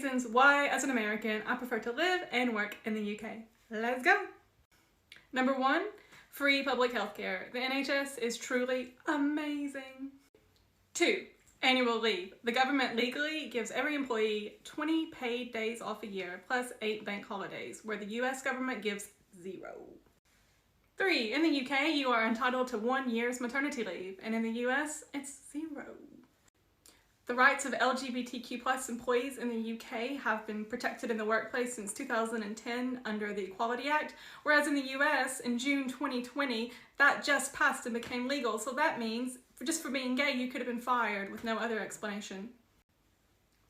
reasons why, as an American, I prefer to live and work in the UK. Let's go! Number 1, free public healthcare. The NHS is truly amazing. 2, annual leave. The government legally gives every employee 20 paid days off a year, plus 8 bank holidays, where the US government gives 0. 3, in the UK, you are entitled to 1 year's maternity leave, and in the US, it's 0. The rights of LGBTQ+ employees in the UK have been protected in the workplace since 2010 under the Equality Act, whereas in the US, in June 2020, that just passed and became legal, so that means, just for being gay, you could have been fired with no other explanation.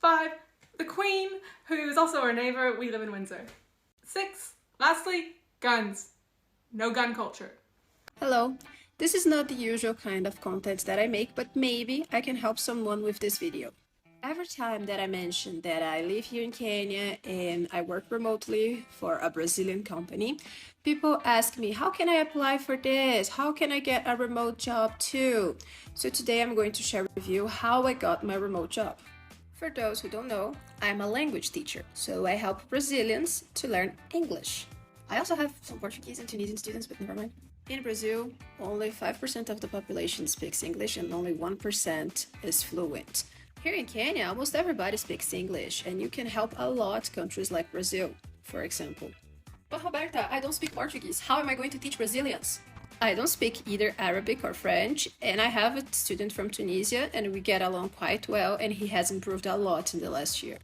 5, the Queen, who is also our neighbour. We live in Windsor. 6, lastly, guns. No gun culture. Hello, this is not the usual kind of content that I make, but maybe I can help someone with this video. Every time that I mention that I live here in Kenya and I work remotely for a Brazilian company, people ask me, how can I apply for this? How can I get a remote job too? So today I'm going to share with you how I got my remote job. For those who don't know, I'm a language teacher, so I help Brazilians to learn English. I also have some Portuguese and Tunisian students, but never mind. In Brazil, only 5% of the population speaks English and only 1% is fluent. Here in Kenya, almost everybody speaks English, and you can help a lot countries like Brazil, for example. But Roberta, I don't speak Portuguese. How am I going to teach Brazilians? I don't speak either Arabic or French, and I have a student from Tunisia, and we get along quite well, and he has improved a lot in the last year.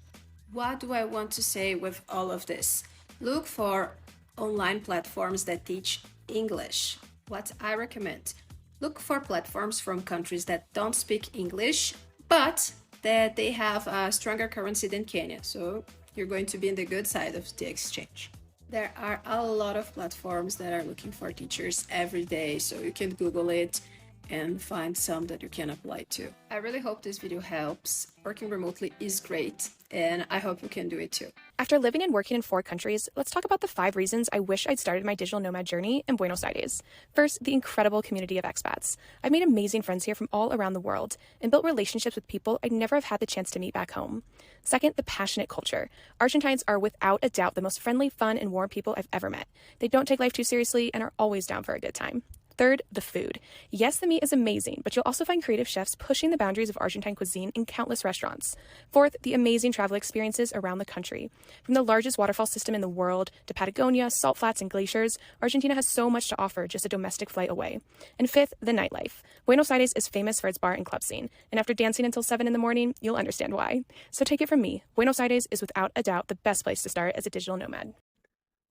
What do I want to say with all of this? Look for online platforms that teach English. What I recommend: look for platforms from countries that don't speak English, but that they have a stronger currency than Kenya, so you're going to be in the good side of the exchange. There are a lot of platforms that are looking for teachers every day, so you can Google it and find some that you can apply to. I really hope this video helps. Working remotely is great, and I hope you can do it too. After living and working in 4 countries, let's talk about the 5 reasons I wish I'd started my digital nomad journey in Buenos Aires. First, the incredible community of expats. I've made amazing friends here from all around the world and built relationships with people I'd never have had the chance to meet back home. Second, the passionate culture. Argentines are without a doubt the most friendly, fun, and warm people I've ever met. They don't take life too seriously and are always down for a good time. Third, the food. Yes, the meat is amazing, but you'll also find creative chefs pushing the boundaries of Argentine cuisine in countless restaurants. Fourth, the amazing travel experiences around the country. From the largest waterfall system in the world to Patagonia, salt flats, and glaciers, Argentina has so much to offer just a domestic flight away. And fifth, the nightlife. Buenos Aires is famous for its bar and club scene, and after dancing until 7 in the morning, you'll understand why. So take it from me, Buenos Aires is without a doubt the best place to start as a digital nomad.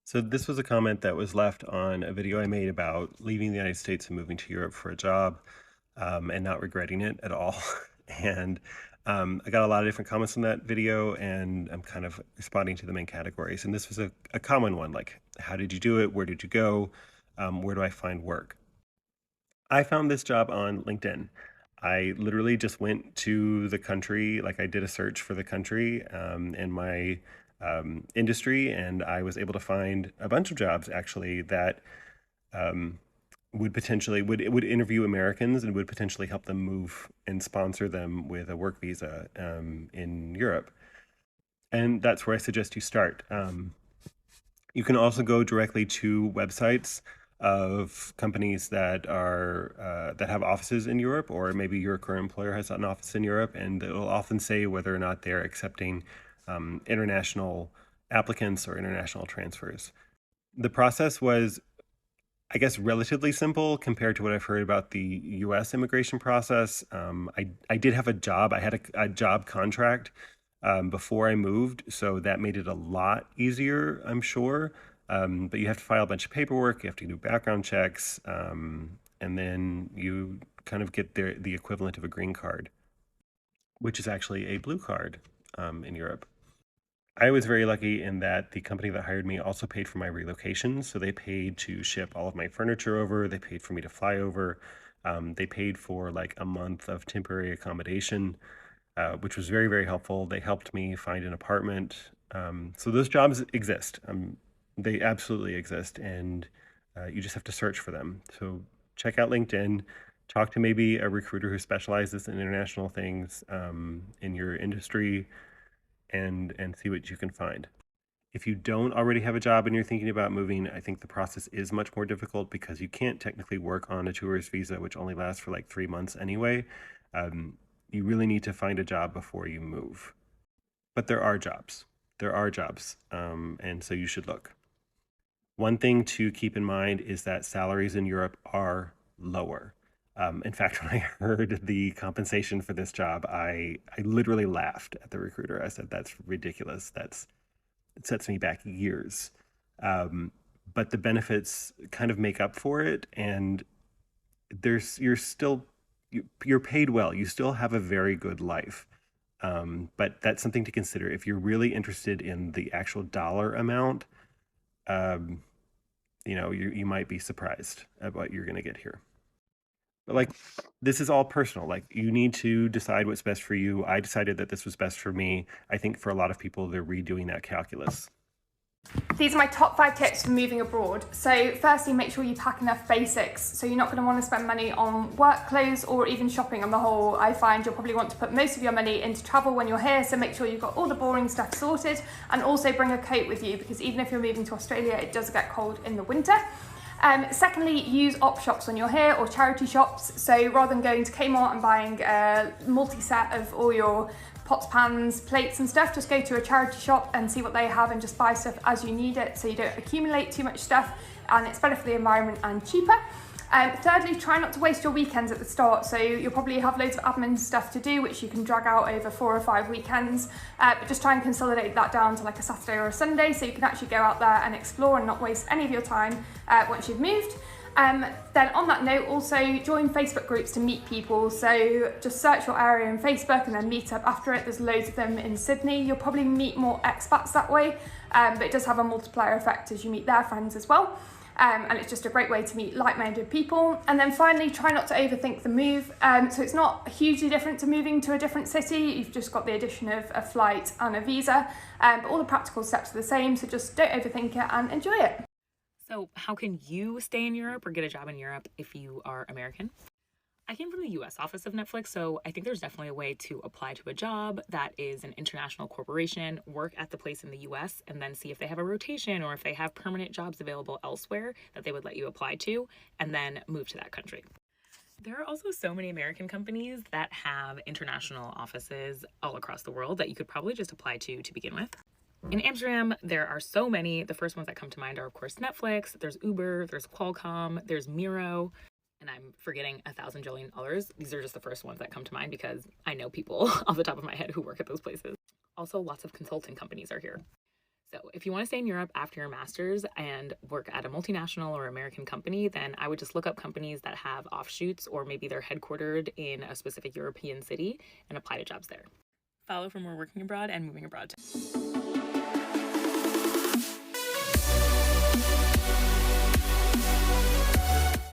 So this was a comment that was left on a video I made about leaving the United States and moving to Europe for a job, and not regretting it at all. And I got a lot of different comments on that video, and I'm kind of responding to them in categories. And this was a common one, like, how did you do it? Where did you go? Where do I find work? I found this job on LinkedIn. I literally just went to the country, like I did a search for the country and my industry, and I was able to find a bunch of jobs actually that would potentially would interview Americans and would potentially help them move and sponsor them with a work visa in Europe. And that's where I suggest you start. You can also go directly to websites of companies that are that have offices in Europe, or maybe your current employer has an office in Europe, and it'll often say whether or not they're accepting international applicants or international transfers. The process was, I guess, relatively simple compared to what I've heard about the US immigration process. I did have a job. I had a job contract before I moved, so that made it a lot easier, I'm sure. But you have to file a bunch of paperwork, you have to do background checks, and then you kind of get the equivalent of a green card, which is actually a blue card in Europe. I was very lucky in that the company that hired me also paid for my relocation. So they paid to ship all of my furniture over. They paid for me to fly over. They paid for like a month of temporary accommodation, which was very, very helpful. They helped me find an apartment. So those jobs exist. They absolutely exist. And you just have to search for them. So check out LinkedIn. Talk to maybe a recruiter who specializes in international things in your industry. and see what you can find. If you don't already have a job and you're thinking about moving, I think the process is much more difficult because you can't technically work on a tourist visa, which only lasts for like 3 months anyway. You really need to find a job before you move. But there are jobs. And so you should look. One thing to keep in mind is that salaries in Europe are lower. In fact, when I heard the compensation for this job, I literally laughed at the recruiter. I said, that's ridiculous. It sets me back years. But the benefits kind of make up for it. And you're paid well. You still have a very good life. But that's something to consider. If you're really interested in the actual dollar amount, you might be surprised at what you're going to get here. But like, this is all personal. Like, you need to decide what's best for you. I decided that this was best for me. I think for a lot of people, they're redoing that calculus. These are my top 5 tips for moving abroad. So firstly, make sure you pack enough basics. So you're not going to want to spend money on work clothes or even shopping on the whole. I find you'll probably want to put most of your money into travel when you're here. So make sure you've got all the boring stuff sorted, and also bring a coat with you, because even if you're moving to Australia, it does get cold in the winter. Secondly, use op shops when you're here, or charity shops. So rather than going to Kmart and buying a multi-set of all your pots, pans, plates and stuff, just go to a charity shop and see what they have and just buy stuff as you need it, so you don't accumulate too much stuff, and it's better for the environment and cheaper. Thirdly, try not to waste your weekends at the start. So you'll probably have loads of admin stuff to do, which you can drag out over 4 or 5 weekends, but just try and consolidate that down to like a Saturday or a Sunday, so you can actually go out there and explore and not waste any of your time once you've moved. Then on that note, also join Facebook groups to meet people. So just search your area in Facebook and then meet up after it. There's loads of them in Sydney. You'll probably meet more expats that way, but it does have a multiplier effect as you meet their friends as well. And it's just a great way to meet like-minded people. And then finally, try not to overthink the move. So it's not hugely different to moving to a different city. You've just got the addition of a flight and a visa, but all the practical steps are the same. So just don't overthink it and enjoy it. So how can you stay in Europe or get a job in Europe if you are American? I came from the US office of Netflix, so I think there's definitely a way to apply to a job that is an international corporation, work at the place in the US, and then see if they have a rotation or if they have permanent jobs available elsewhere that they would let you apply to, and then move to that country. There are also so many American companies that have international offices all across the world that you could probably just apply to begin with. In Amsterdam, there are so many. The first ones that come to mind are, of course, Netflix, there's Uber, there's Qualcomm, there's Miro, and I'm forgetting $1,000 billion. These are just the first ones that come to mind because I know people off the top of my head who work at those places. Also, lots of consulting companies are here. So if you want to stay in Europe after your master's and work at a multinational or American company, then I would just look up companies that have offshoots, or maybe they're headquartered in a specific European city, and apply to jobs there. Follow for more working abroad and moving abroad tips.